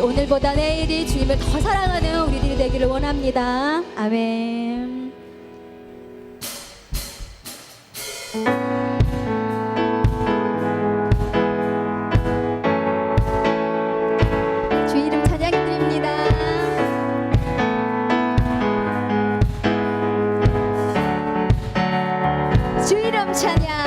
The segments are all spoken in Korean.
오늘보다 내일이 주님을 더 사랑하는 우리들이 되기를 원합니다. 아멘. 주 이름 찬양드립니다. 주 이름 찬양.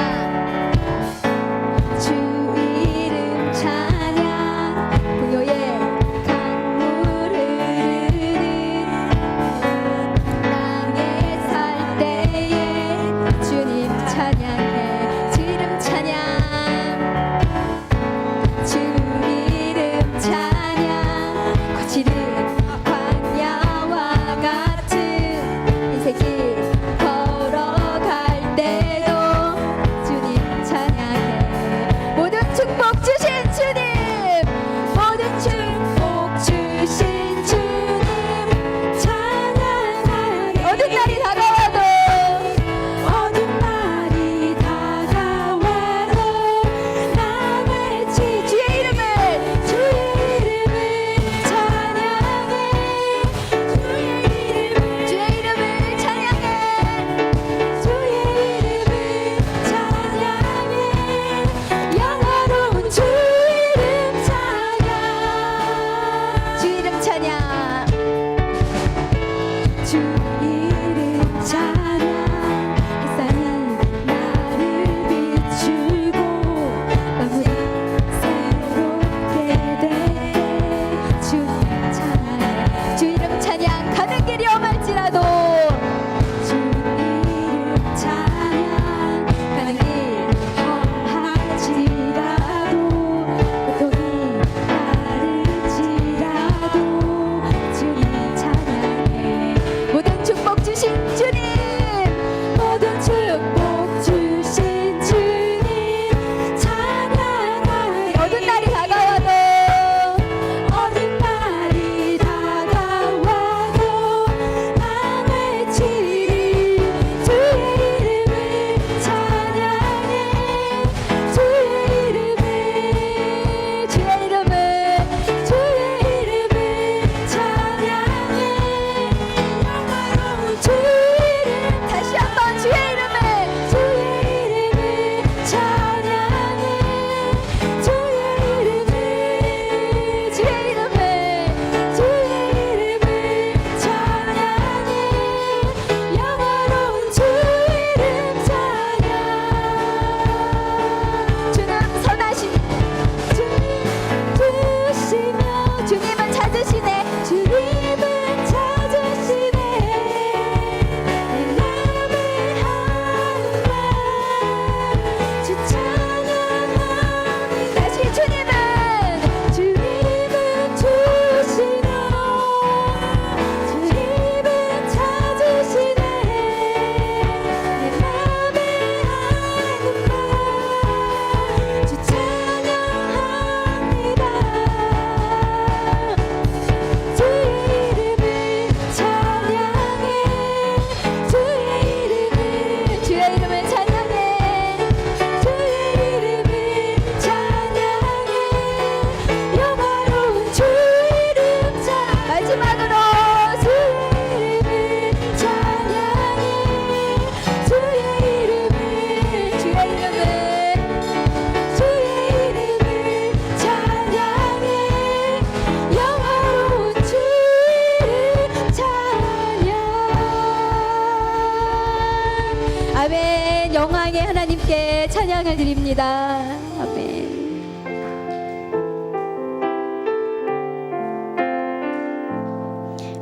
아멘. 영광의 하나님께 찬양을 드립니다. 아멘.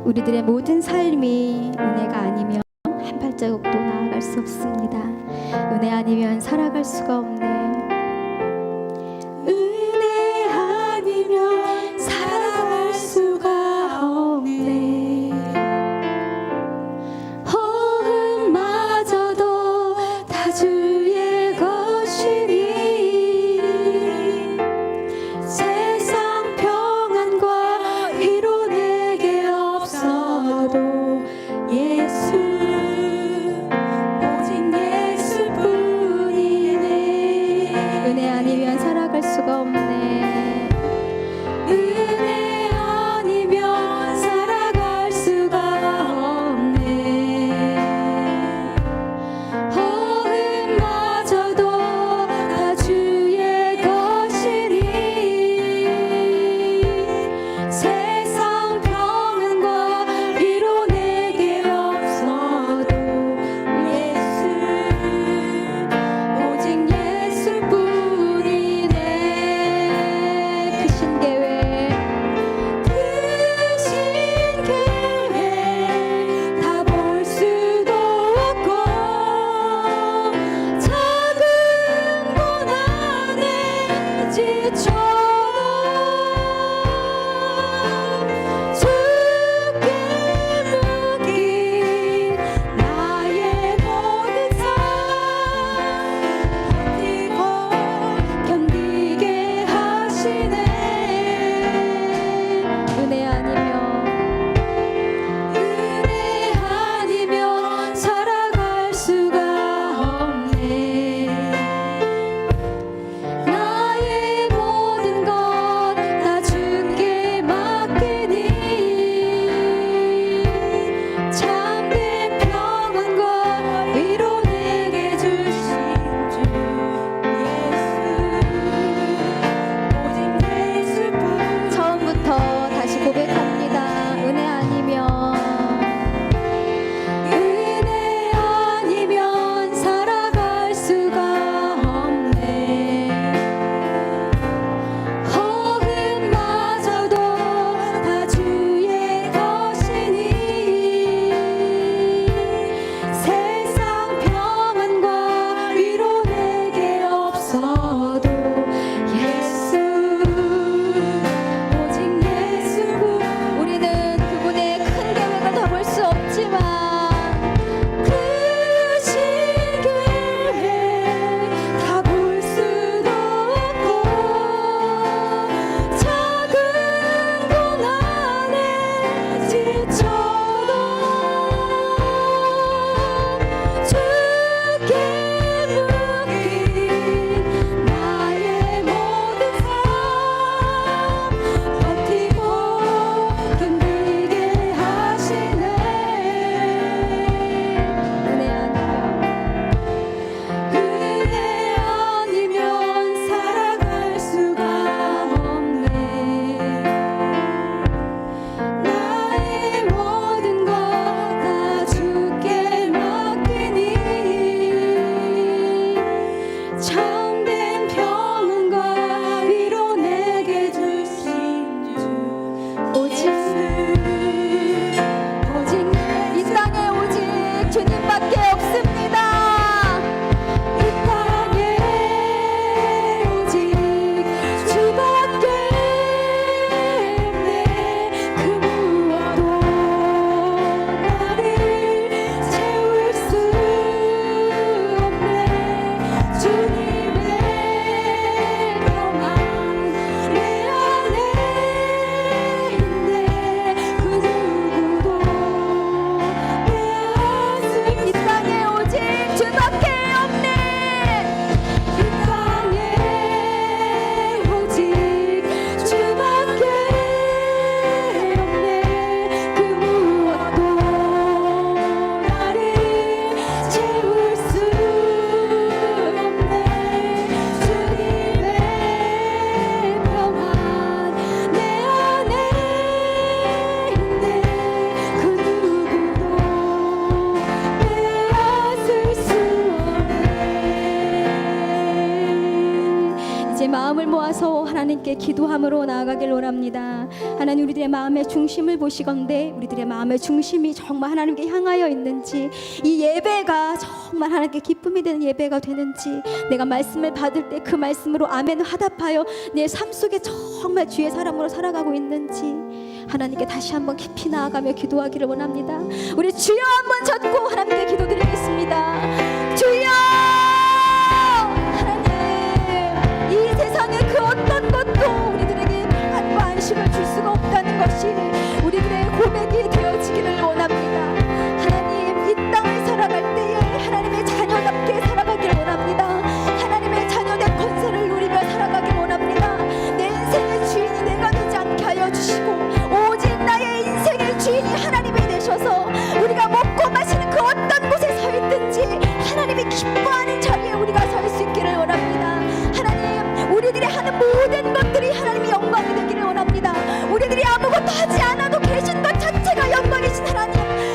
우리들의 모든 삶이 은혜가 아니면 한 발자국도 나아갈 수 없습니다. 은혜 아니면 살아갈 수가 없네. 은혜 아니면 살아갈 수가 없네. 호흡마저도 다 주의 것이니 세상 평안과 위로 내게 없어도 예수 오직 예수뿐이네. 마음을 모아서 하나님께 기도함으로 나아가길 원합니다. 하나님, 우리들의 마음의 중심을 보시건대 우리들의 마음의 중심이 정말 하나님께 향하여 있는지, 이 예배가 정말 하나님께 기쁨이 되는 예배가 되는지, 내가 말씀을 받을 때 그 말씀으로 아멘 화답하여 내 삶 속에 정말 주의 사람으로 살아가고 있는지 하나님께 다시 한번 깊이 나아가며 기도하기를 원합니다. 우리 주여 한번 잡고 하나님께 기도드리겠습니다. 주여! 하나님, 이 세상의 그 어떤 것도 우리들에게 평안과 안식을 줄 수가 없다는 것이 우리들의 고백이 되어지기를 원합니다. 하나님, 이 땅을 살아갈 때에 하나님의 자녀답게 살아가기를 원합니다. 하나님의 자녀된 권세를 누리며 살아가기를 원합니다. 내 인생의 주인이 내가 되지 않게 하여 주시고 오직 나의 인생의 주인이 하나님이 되셔서 우리가 먹고 마시는 그 어떤 곳에 서 있든지 하나님이 기뻐하는 자리에 우리가 설 수 있기를 원합니다. 하나님, 우리들이 하는 모든 것들이 하나님의 영광이 되기를 원합니다. 우리들이 아무것도 하지 않아도 계신 것 자체가 영광이신 하나님,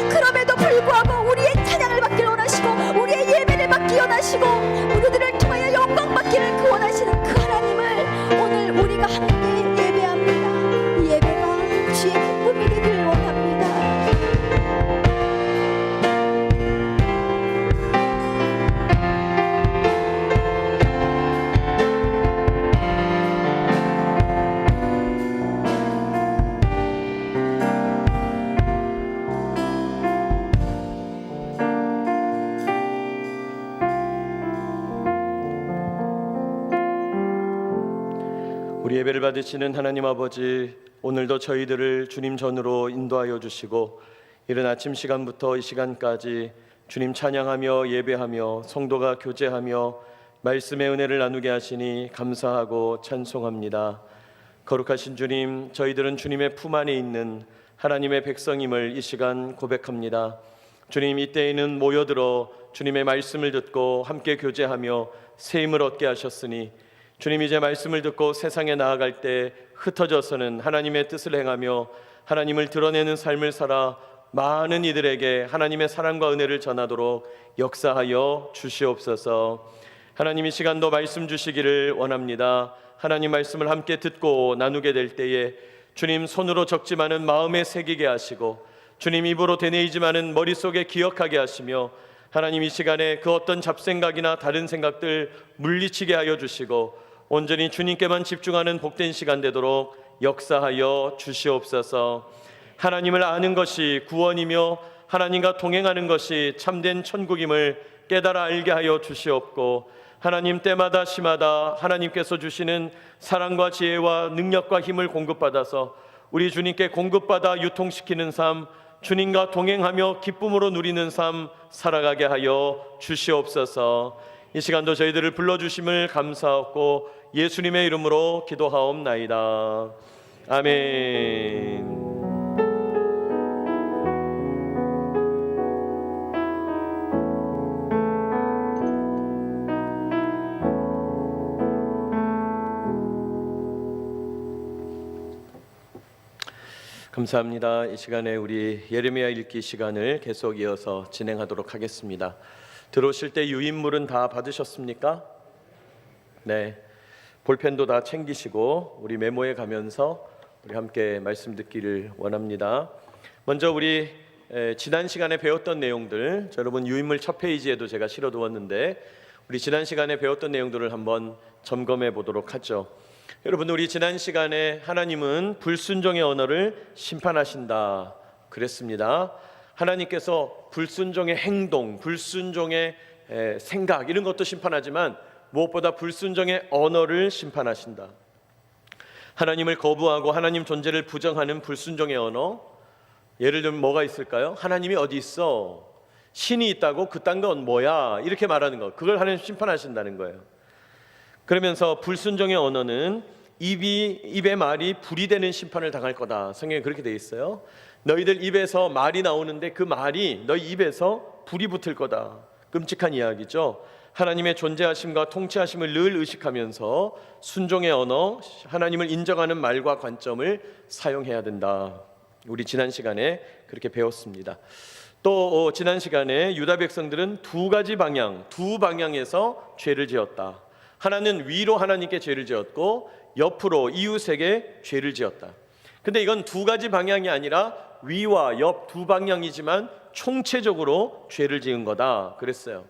그럼에도 불구하고 우리의 찬양을 받기를 원하시고 우리의 예배를 받기 원하시고 우리들을 통하여 영광 받기를 그 원하시는 그 하나님을 오늘 우리가 함께 예배합니다. 이 예배가 주의 기쁨이 되기를 원합니다. 우리 예배를 받으시는 하나님 아버지, 오늘도 저희들을 주님 전으로 인도하여 주시고 이른 아침 시간부터 이 시간까지 주님 찬양하며 예배하며 성도가 교제하며 말씀의 은혜를 나누게 하시니 감사하고 찬송합니다. 거룩하신 주님, 저희들은 주님의 품 안에 있는 하나님의 백성임을 이 시간 고백합니다. 주님, 이때에는 모여들어 주님의 말씀을 듣고 함께 교제하며 새 힘을 얻게 하셨으니 주님, 이제 말씀을 듣고 세상에 나아갈 때 흩어져서는 하나님의 뜻을 행하며 하나님을 드러내는 삶을 살아 많은 이들에게 하나님의 사랑과 은혜를 전하도록 역사하여 주시옵소서. 하나님, 이 시간도 말씀 주시기를 원합니다. 하나님 말씀을 함께 듣고 나누게 될 때에 주님, 손으로 적지만은 마음에 새기게 하시고 주님, 입으로 되뇌이지만은 머릿속에 기억하게 하시며 하나님, 이 시간에 그 어떤 잡생각이나 다른 생각들 물리치게 하여 주시고 온전히 주님께만 집중하는 복된 시간 되도록 역사하여 주시옵소서. 하나님을 아는 것이 구원이며 하나님과 동행하는 것이 참된 천국임을 깨달아 알게 하여 주시옵고 하나님, 때마다 시마다 하나님께서 주시는 사랑과 지혜와 능력과 힘을 공급받아서 우리 주님께 공급받아 유통시키는 삶, 주님과 동행하며 기쁨으로 누리는 삶 살아가게 하여 주시옵소서. 이 시간도 저희들을 불러주심을 감사하고 예수님의 이름으로 기도하옵나이다. 아멘. 감사합니다. 이 시간에 우리 예레미야 읽기 시간을 계속 이어서 진행하도록 하겠습니다. 들어오실 때 유인물은 다 받으셨습니까? 네, 볼펜도 다 챙기시고 우리 메모해 가면서 우리 함께 말씀 듣기를 원합니다. 먼저 우리 지난 시간에 배웠던 내용들, 여러분 유인물 첫 페이지에도 제가 실어두었는데 우리 지난 시간에 배웠던 내용들을 한번 점검해 보도록 하죠. 여러분, 우리 지난 시간에 하나님은 불순종의 언어를 심판하신다 그랬습니다. 하나님께서 불순종의 행동, 불순종의 생각 이런 것도 심판하지만 무엇보다 불순종의 언어를 심판하신다. 하나님을 거부하고 하나님 존재를 부정하는 불순종의 언어, 예를 들면 뭐가 있을까요? 하나님이 어디 있어? 신이 있다고? 그딴 건 뭐야? 이렇게 말하는 것, 그걸 하나님 심판하신다는 거예요. 그러면서 불순종의 언어는 입의 말이 불이 되는 심판을 당할 거다. 성경에 그렇게 되어 있어요. 너희들 입에서 말이 나오는데 그 말이 너희 입에서 불이 붙을 거다. 끔찍한 이야기죠. 하나님의 존재하심과 통치하심을 늘 의식하면서 순종의 언어, 하나님을 인정하는 말과 관점을 사용해야 된다. 우리 지난 시간에 그렇게 배웠습니다. 또 지난 시간에 유다 백성들은 두 방향에서 죄를 지었다. 하나는 위로 하나님께 죄를 지었고 옆으로 이웃에게 죄를 지었다. 근데 이건 두 가지 방향이 아니라 위와 옆 두 방향이지만 총체적으로 죄를 지은 거다 그랬어요.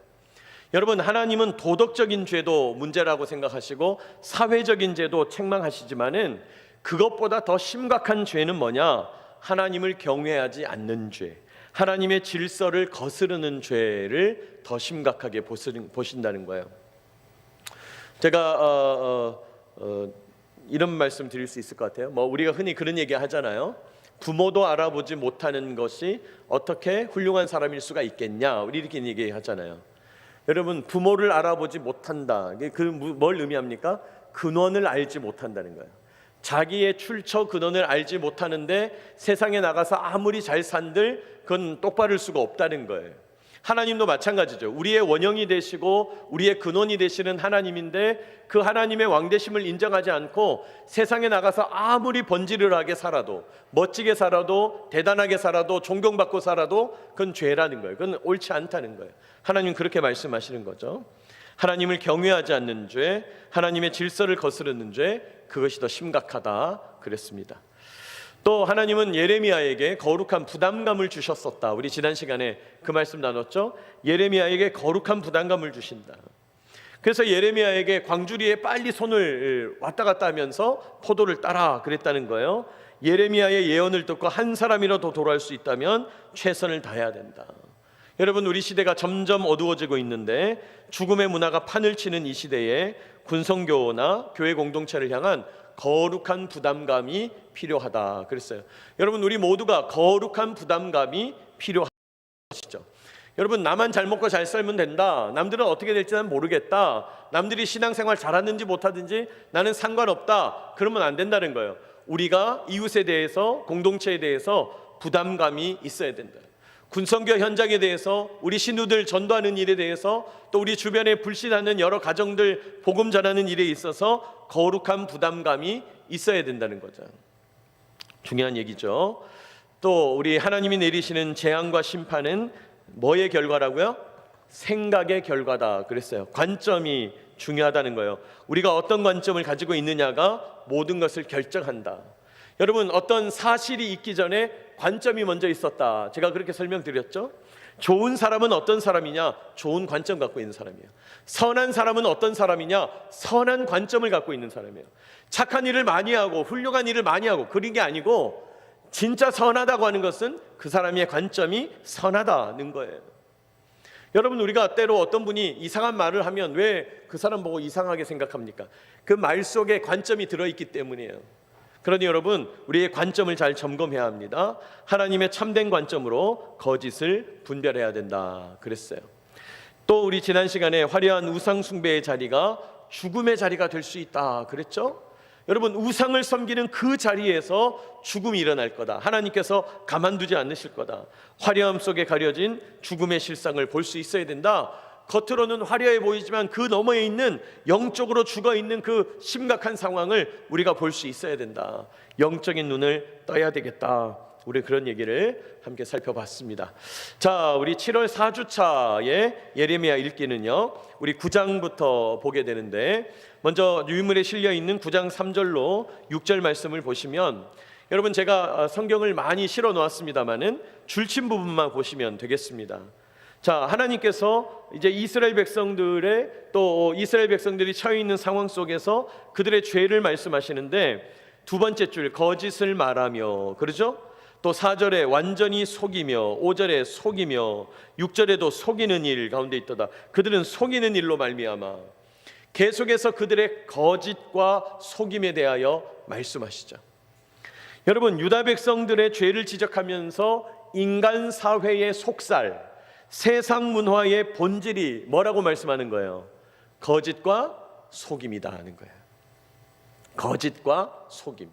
여러분, 하나님은 도덕적인 죄도 문제라고 생각하시고 사회적인 죄도 책망하시지만은 그것보다 더 심각한 죄는 뭐냐? 하나님을 경외하지 않는 죄, 하나님의 질서를 거스르는 죄를 더 심각하게 보신다는 거예요. 제가 이런 말씀 드릴 수 있을 것 같아요. 우리가 흔히 그런 얘기 하잖아요. 부모도 알아보지 못하는 것이 어떻게 훌륭한 사람일 수가 있겠냐, 우리 이렇게 얘기하잖아요. 여러분, 부모를 알아보지 못한다, 뭘 의미합니까? 근원을 알지 못한다는 거예요. 자기의 출처 근원을 알지 못하는데 세상에 나가서 아무리 잘 산들 그건 똑바를 수가 없다는 거예요. 하나님도 마찬가지죠. 우리의 원형이 되시고 우리의 근원이 되시는 하나님인데 그 하나님의 왕되심을 인정하지 않고 세상에 나가서 아무리 번지르르하게 살아도, 멋지게 살아도, 대단하게 살아도, 존경받고 살아도 그건 죄라는 거예요. 그건 옳지 않다는 거예요. 하나님 그렇게 말씀하시는 거죠. 하나님을 경외하지 않는 죄, 하나님의 질서를 거스르는 죄, 그것이 더 심각하다 그랬습니다. 또 하나님은 예레미야에게 거룩한 부담감을 주셨었다. 우리 지난 시간에 그 말씀 나눴죠. 예레미야에게 거룩한 부담감을 주신다. 그래서 예레미야에게 광주리에 빨리 손을 왔다 갔다 하면서 포도를 따라 그랬다는 거예요. 예레미야의 예언을 듣고 한 사람이라도 돌아올 수 있다면 최선을 다해야 된다. 여러분, 우리 시대가 점점 어두워지고 있는데 죽음의 문화가 판을 치는 이 시대에 군성교나 교회 공동체를 향한 거룩한 부담감이 필요하다 그랬어요. 여러분, 우리 모두가 거룩한 부담감이 필요하시죠. 여러분, 나만 잘 먹고 잘 살면 된다, 남들은 어떻게 될지 난 모르겠다, 남들이 신앙생활 잘하는지 못하든지 나는 상관없다, 그러면 안 된다는 거예요. 우리가 이웃에 대해서, 공동체에 대해서 부담감이 있어야 된다. 군성교 현장에 대해서, 우리 신우들 전도하는 일에 대해서, 또 우리 주변에 불신하는 여러 가정들 복음 전하는 일에 있어서 거룩한 부담감이 있어야 된다는 거죠. 중요한 얘기죠. 또 우리 하나님이 내리시는 재앙과 심판은 뭐의 결과라고요? 생각의 결과다 그랬어요. 관점이 중요하다는 거예요. 우리가 어떤 관점을 가지고 있느냐가 모든 것을 결정한다. 여러분, 어떤 사실이 있기 전에 관점이 먼저 있었다. 제가 그렇게 설명드렸죠. 좋은 사람은 어떤 사람이냐? 좋은 관점 갖고 있는 사람이에요. 선한 사람은 어떤 사람이냐? 선한 관점을 갖고 있는 사람이에요. 착한 일을 많이 하고 훌륭한 일을 많이 하고 그런 게 아니고, 진짜 선하다고 하는 것은 그 사람의 관점이 선하다는 거예요. 여러분, 우리가 때로 어떤 분이 이상한 말을 하면 왜 그 사람 보고 이상하게 생각합니까? 그 말 속에 관점이 들어있기 때문이에요. 그러니 여러분, 우리의 관점을 잘 점검해야 합니다. 하나님의 참된 관점으로 거짓을 분별해야 된다 그랬어요. 또 우리 지난 시간에 화려한 우상 숭배의 자리가 죽음의 자리가 될 수 있다 그랬죠. 여러분, 우상을 섬기는 그 자리에서 죽음이 일어날 거다. 하나님께서 가만두지 않으실 거다. 화려함 속에 가려진 죽음의 실상을 볼 수 있어야 된다. 겉으로는 화려해 보이지만 그 너머에 있는, 영적으로 죽어있는 그 심각한 상황을 우리가 볼 수 있어야 된다. 영적인 눈을 떠야 되겠다. 우리 그런 얘기를 함께 살펴봤습니다. 자, 우리 7월 4주차의 예레미야 읽기는요, 우리 9장부터 보게 되는데, 먼저 유인물에 실려 있는 9장 3절로 6절 말씀을 보시면, 여러분, 제가 성경을 많이 실어 놓았습니다만은 줄친 부분만 보시면 되겠습니다. 자, 하나님께서 이제 이스라엘 백성들의, 또 이스라엘 백성들이 처해 있는 상황 속에서 그들의 죄를 말씀하시는데, 두 번째 줄 거짓을 말하며, 그러죠? 또 4절에 완전히 속이며, 5절에 속이며, 6절에도 속이는 일 가운데 있도다. 그들은 속이는 일로 말미암아. 계속해서 그들의 거짓과 속임에 대하여 말씀하시죠. 여러분, 유다 백성들의 죄를 지적하면서 인간 사회의 속살, 세상 문화의 본질이 뭐라고 말씀하는 거예요? 거짓과 속임이다 하는 거예요. 거짓과 속임.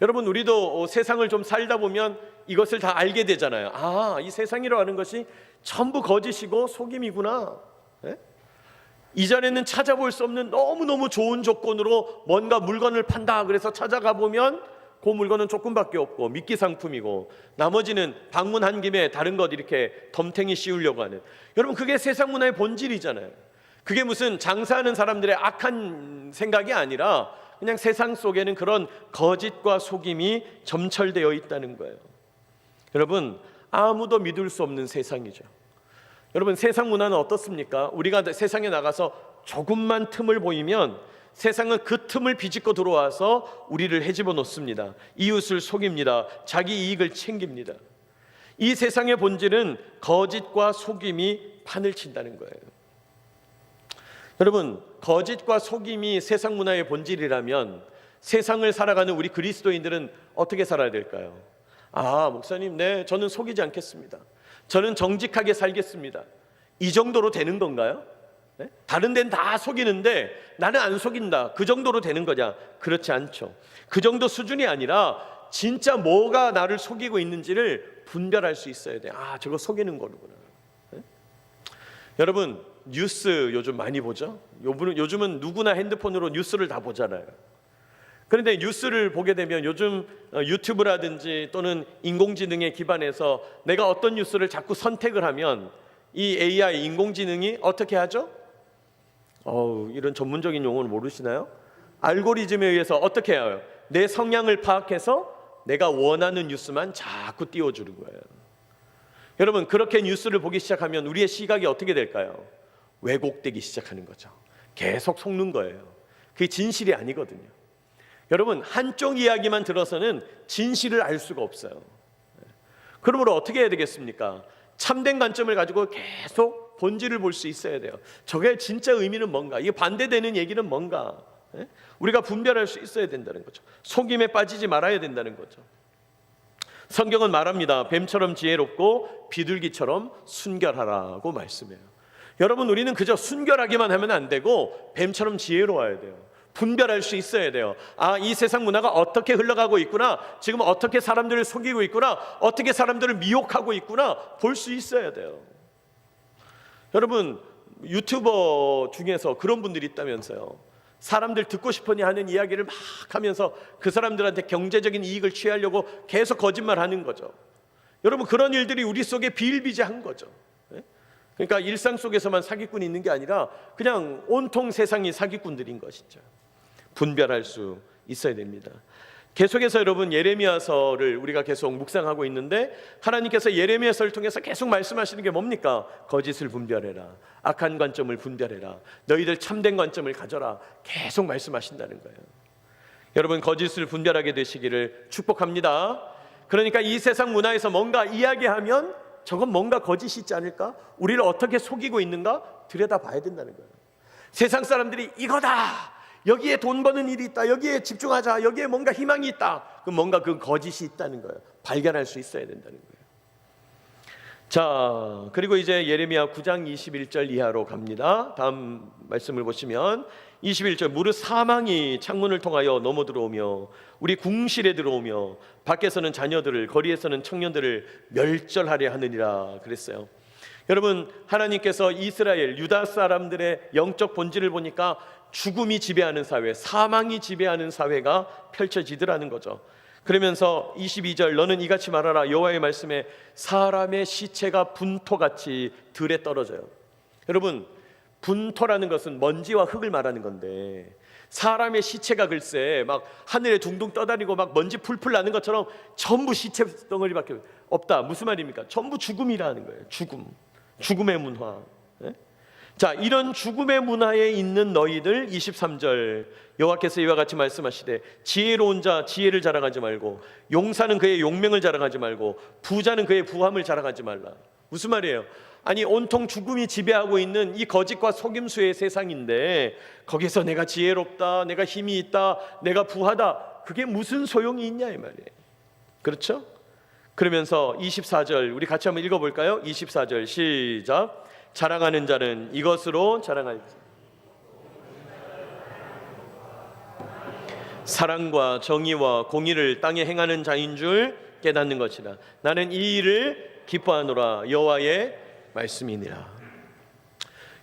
여러분, 우리도 세상을 좀 살다 보면 이것을 다 알게 되잖아요. 아, 이 세상이라고 하는 것이 전부 거짓이고 속임이구나. 네? 이전에는 찾아볼 수 없는 너무너무 좋은 조건으로 뭔가 물건을 판다 그래서 찾아가 보면 그 물건은 조금밖에 없고 미끼 상품이고, 나머지는 방문한 김에 다른 것 이렇게 덤탱이 씌우려고 하는, 여러분, 그게 세상 문화의 본질이잖아요. 그게 무슨 장사하는 사람들의 악한 생각이 아니라 그냥 세상 속에는 그런 거짓과 속임이 점철되어 있다는 거예요. 여러분, 아무도 믿을 수 없는 세상이죠. 여러분, 세상 문화는 어떻습니까? 우리가 세상에 나가서 조금만 틈을 보이면 세상은 그 틈을 비집고 들어와서 우리를 헤집어 놓습니다. 이웃을 속입니다. 자기 이익을 챙깁니다. 이 세상의 본질은 거짓과 속임이 판을 친다는 거예요. 여러분, 거짓과 속임이 세상 문화의 본질이라면 세상을 살아가는 우리 그리스도인들은 어떻게 살아야 될까요? 목사님, 네, 저는 속이지 않겠습니다. 저는 정직하게 살겠습니다. 이 정도로 되는 건가요? 네? 다른 데는 다 속이는데 나는 안 속인다. 그 정도로 되는 거냐? 그렇지 않죠. 그 정도 수준이 아니라 진짜 뭐가 나를 속이고 있는지를 분별할 수 있어야 돼. 저거 속이는 거구나. 네? 여러분, 뉴스 요즘 많이 보죠? 요즘은 누구나 핸드폰으로 뉴스를 다 보잖아요. 그런데 뉴스를 보게 되면 요즘 유튜브라든지 또는 인공지능에 기반해서 내가 어떤 뉴스를 자꾸 선택을 하면 이 AI 인공지능이 어떻게 하죠? 이런 전문적인 용어를 모르시나요? 알고리즘에 의해서 어떻게 해요? 내 성향을 파악해서 내가 원하는 뉴스만 자꾸 띄워주는 거예요. 여러분, 그렇게 뉴스를 보기 시작하면 우리의 시각이 어떻게 될까요? 왜곡되기 시작하는 거죠. 계속 속는 거예요. 그게 진실이 아니거든요. 여러분, 한쪽 이야기만 들어서는 진실을 알 수가 없어요. 그러므로 어떻게 해야 되겠습니까? 참된 관점을 가지고 계속 본질을 볼 수 있어야 돼요. 저게 진짜 의미는 뭔가? 이게 반대되는 얘기는 뭔가? 우리가 분별할 수 있어야 된다는 거죠. 속임에 빠지지 말아야 된다는 거죠. 성경은 말합니다. 뱀처럼 지혜롭고 비둘기처럼 순결하라고 말씀해요. 여러분, 우리는 그저 순결하기만 하면 안 되고 뱀처럼 지혜로워야 돼요. 분별할 수 있어야 돼요. 이 세상 문화가 어떻게 흘러가고 있구나, 지금 어떻게 사람들을 속이고 있구나, 어떻게 사람들을 미혹하고 있구나 볼 수 있어야 돼요. 여러분, 유튜버 중에서 그런 분들이 있다면서요. 사람들 듣고 싶으니 하는 이야기를 막 하면서 그 사람들한테 경제적인 이익을 취하려고 계속 거짓말하는 거죠. 여러분, 그런 일들이 우리 속에 비일비재한 거죠. 그러니까 일상 속에서만 사기꾼이 있는 게 아니라 그냥 온통 세상이 사기꾼들인 것이죠. 분별할 수 있어야 됩니다. 계속해서 여러분, 예레미야서를 우리가 계속 묵상하고 있는데 하나님께서 예레미야서를 통해서 계속 말씀하시는 게 뭡니까? 거짓을 분별해라, 악한 관점을 분별해라, 너희들 참된 관점을 가져라, 계속 말씀하신다는 거예요. 여러분, 거짓을 분별하게 되시기를 축복합니다. 그러니까 이 세상 문화에서 뭔가 이야기하면 저건 뭔가 거짓이 있지 않을까? 우리를 어떻게 속이고 있는가? 들여다봐야 된다는 거예요. 세상 사람들이 이거다, 여기에 돈 버는 일이 있다, 여기에 집중하자, 여기에 뭔가 희망이 있다, 그럼 뭔가 그 거짓이 있다는 거예요. 발견할 수 있어야 된다는 거예요. 자, 그리고 이제 예레미야 9장 21절 이하로 갑니다. 다음 말씀을 보시면 21절, 무릇 사망이 창문을 통하여 넘어 들어오며 우리 궁실에 들어오며 밖에서는 자녀들을, 거리에서는 청년들을 멸절하려 하느니라 그랬어요. 여러분, 하나님께서 이스라엘, 유다 사람들의 영적 본질을 보니까 죽음이 지배하는 사회, 사망이 지배하는 사회가 펼쳐지더라는 거죠. 그러면서 22절, 너는 이같이 말하라. 여호와의 말씀에 사람의 시체가 분토같이 들에 떨어져요. 여러분, 분토라는 것은 먼지와 흙을 말하는 건데 사람의 시체가 글쎄 막 하늘에 둥둥 떠다니고 막 먼지 풀풀 나는 것처럼 전부 시체 덩어리밖에 없다. 무슨 말입니까? 전부 죽음이라는 거예요. 죽음의 문화. 자, 이런 죽음의 문화에 있는 너희들, 23절, 여호와께서 이와 같이 말씀하시되 지혜로운 자 지혜를 자랑하지 말고 용사는 그의 용명을 자랑하지 말고 부자는 그의 부함을 자랑하지 말라. 무슨 말이에요? 아니, 온통 죽음이 지배하고 있는 이 거짓과 속임수의 세상인데 거기서 내가 지혜롭다, 내가 힘이 있다, 내가 부하다, 그게 무슨 소용이 있냐 이 말이에요. 그렇죠? 그러면서 24절 우리 같이 한번 읽어볼까요? 24절 시작. 자랑하는 자는 이것으로 자랑할지, 사랑과 정의와 공의를 땅에 행하는 자인 줄 깨닫는 것이라. 나는 이 일을 기뻐하노라. 여호와의 말씀이니라.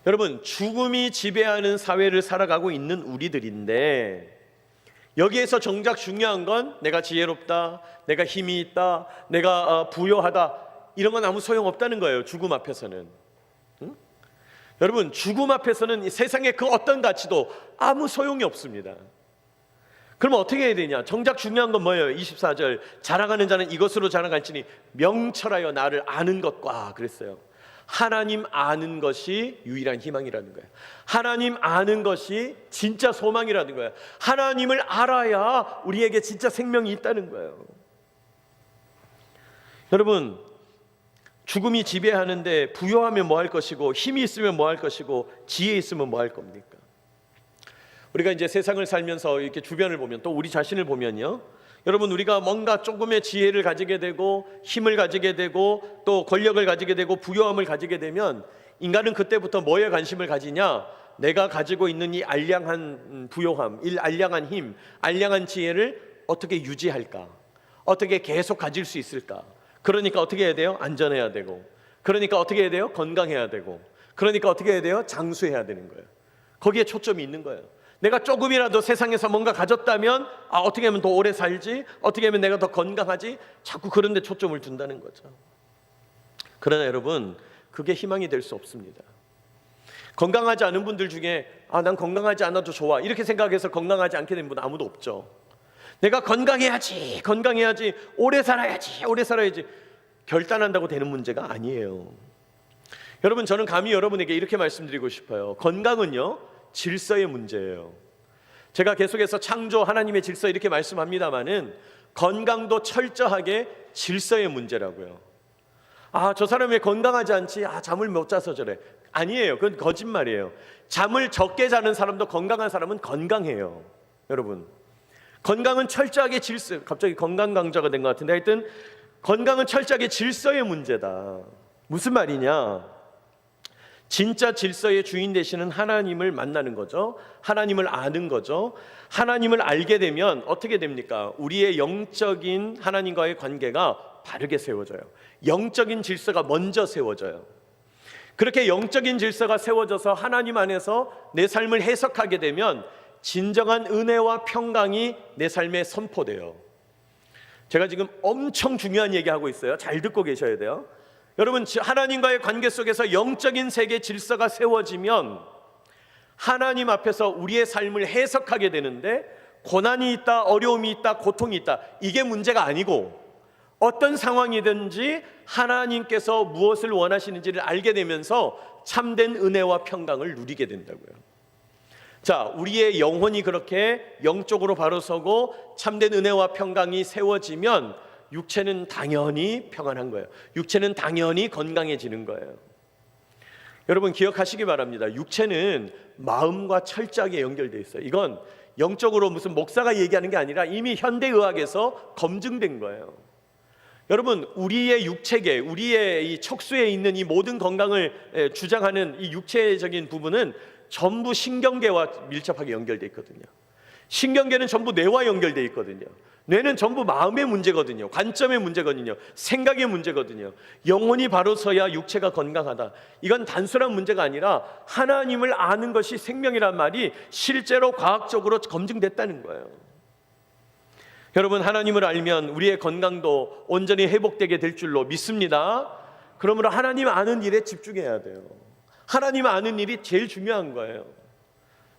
여러분, 죽음이 지배하는 사회를 살아가고 있는 우리들인데 여기에서 정작 중요한 건 내가 지혜롭다, 내가 힘이 있다, 내가 부유하다, 이런 건 아무 소용없다는 거예요. 죽음 앞에서는. 여러분, 죽음 앞에서는 이 세상의 그 어떤 가치도 아무 소용이 없습니다. 그럼 어떻게 해야 되냐? 정작 중요한 건 뭐예요? 24절, 자랑하는 자는 이것으로 자랑할지니 명철하여 나를 아는 것과 그랬어요. 하나님 아는 것이 유일한 희망이라는 거예요. 하나님 아는 것이 진짜 소망이라는 거예요. 하나님을 알아야 우리에게 진짜 생명이 있다는 거예요. 여러분, 죽음이 지배하는데 부여하면 뭐 할 것이고, 힘이 있으면 뭐 할 것이고, 지혜 있으면 뭐 할 겁니까? 우리가 이제 세상을 살면서 이렇게 주변을 보면, 또 우리 자신을 보면요, 여러분, 우리가 뭔가 조금의 지혜를 가지게 되고 힘을 가지게 되고 또 권력을 가지게 되고 부유함을 가지게 되면 인간은 그때부터 뭐에 관심을 가지냐? 내가 가지고 있는 이 알량한 부유함, 이 알량한 힘, 알량한 지혜를 어떻게 유지할까? 어떻게 계속 가질 수 있을까? 그러니까 어떻게 해야 돼요? 안전해야 되고, 그러니까 어떻게 해야 돼요? 건강해야 되고, 그러니까 어떻게 해야 돼요? 장수해야 되는 거예요. 거기에 초점이 있는 거예요. 내가 조금이라도 세상에서 뭔가 가졌다면 어떻게 하면 더 오래 살지? 어떻게 하면 내가 더 건강하지? 자꾸 그런 데 초점을 둔다는 거죠. 그러나 여러분, 그게 희망이 될 수 없습니다. 건강하지 않은 분들 중에 난 건강하지 않아도 좋아 이렇게 생각해서 건강하지 않게 된 분은 아무도 없죠. 내가 건강해야지, 오래 살아야지 결단한다고 되는 문제가 아니에요. 여러분, 저는 감히 여러분에게 이렇게 말씀드리고 싶어요. 건강은요, 질서의 문제예요. 제가 계속해서 창조 하나님의 질서 이렇게 말씀합니다마는 건강도 철저하게 질서의 문제라고요. 저 사람이 왜 건강하지 않지? 잠을 못 자서 저래. 아니에요. 그건 거짓말이에요. 잠을 적게 자는 사람도 건강한 사람은 건강해요. 여러분, 건강은 철저하게 질서, 갑자기 건강 강좌가 된 것 같은데 하여튼 건강은 철저하게 질서의 문제다. 무슨 말이냐? 진짜 질서의 주인 되시는 하나님을 만나는 거죠. 하나님을 아는 거죠. 하나님을 알게 되면 어떻게 됩니까? 우리의 영적인 하나님과의 관계가 바르게 세워져요. 영적인 질서가 먼저 세워져요. 그렇게 영적인 질서가 세워져서 하나님 안에서 내 삶을 해석하게 되면 진정한 은혜와 평강이 내 삶에 선포돼요. 제가 지금 엄청 중요한 얘기하고 있어요. 잘 듣고 계셔야 돼요. 여러분, 하나님과의 관계 속에서 영적인 세계 질서가 세워지면 하나님 앞에서 우리의 삶을 해석하게 되는데 고난이 있다, 어려움이 있다, 고통이 있다, 이게 문제가 아니고 어떤 상황이든지 하나님께서 무엇을 원하시는지를 알게 되면서 참된 은혜와 평강을 누리게 된다고요. 자, 우리의 영혼이 그렇게 영적으로 바로 서고 참된 은혜와 평강이 세워지면 육체는 당연히 평안한 거예요. 육체는 당연히 건강해지는 거예요. 여러분, 기억하시기 바랍니다. 육체는 마음과 철저하게 연결되어 있어요. 이건 영적으로 무슨 목사가 얘기하는 게 아니라 이미 현대의학에서 검증된 거예요. 여러분, 우리의 육체계, 우리의 이 척수에 있는 이 모든 건강을 주장하는 이 육체적인 부분은 전부 신경계와 밀접하게 연결되어 있거든요. 신경계는 전부 뇌와 연결되어 있거든요. 뇌는 전부 마음의 문제거든요. 관점의 문제거든요. 생각의 문제거든요. 영혼이 바로 서야 육체가 건강하다. 이건 단순한 문제가 아니라 하나님을 아는 것이 생명이란 말이 실제로 과학적으로 검증됐다는 거예요. 여러분, 하나님을 알면 우리의 건강도 온전히 회복되게 될 줄로 믿습니다. 그러므로 하나님 아는 일에 집중해야 돼요. 하나님 아는 일이 제일 중요한 거예요.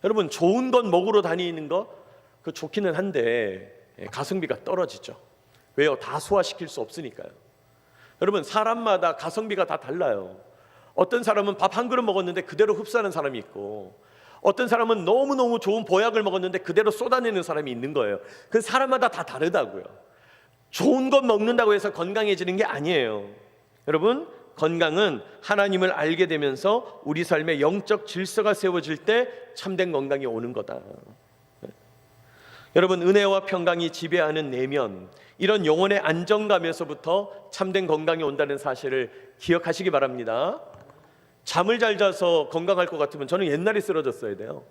여러분, 좋은 건 먹으러 다니는 거 그 좋기는 한데 가성비가 떨어지죠. 왜요? 다 소화시킬 수 없으니까요. 여러분, 사람마다 가성비가 다 달라요. 어떤 사람은 밥 한 그릇 먹었는데 그대로 흡수하는 사람이 있고, 어떤 사람은 너무너무 좋은 보약을 먹었는데 그대로 쏟아내는 사람이 있는 거예요. 그 사람마다 다 다르다고요. 좋은 것 먹는다고 해서 건강해지는 게 아니에요. 여러분, 건강은 하나님을 알게 되면서 우리 삶의 영적 질서가 세워질 때 참된 건강이 오는 거다. 여러분, 은혜와 평강이 지배하는 내면, 이런 영혼의 안정감에서부터 참된 건강이 온다는 사실을 기억하시기 바랍니다. 잠을 잘 자서 건강할 것 같으면 저는 옛날에 쓰러졌어야 돼요.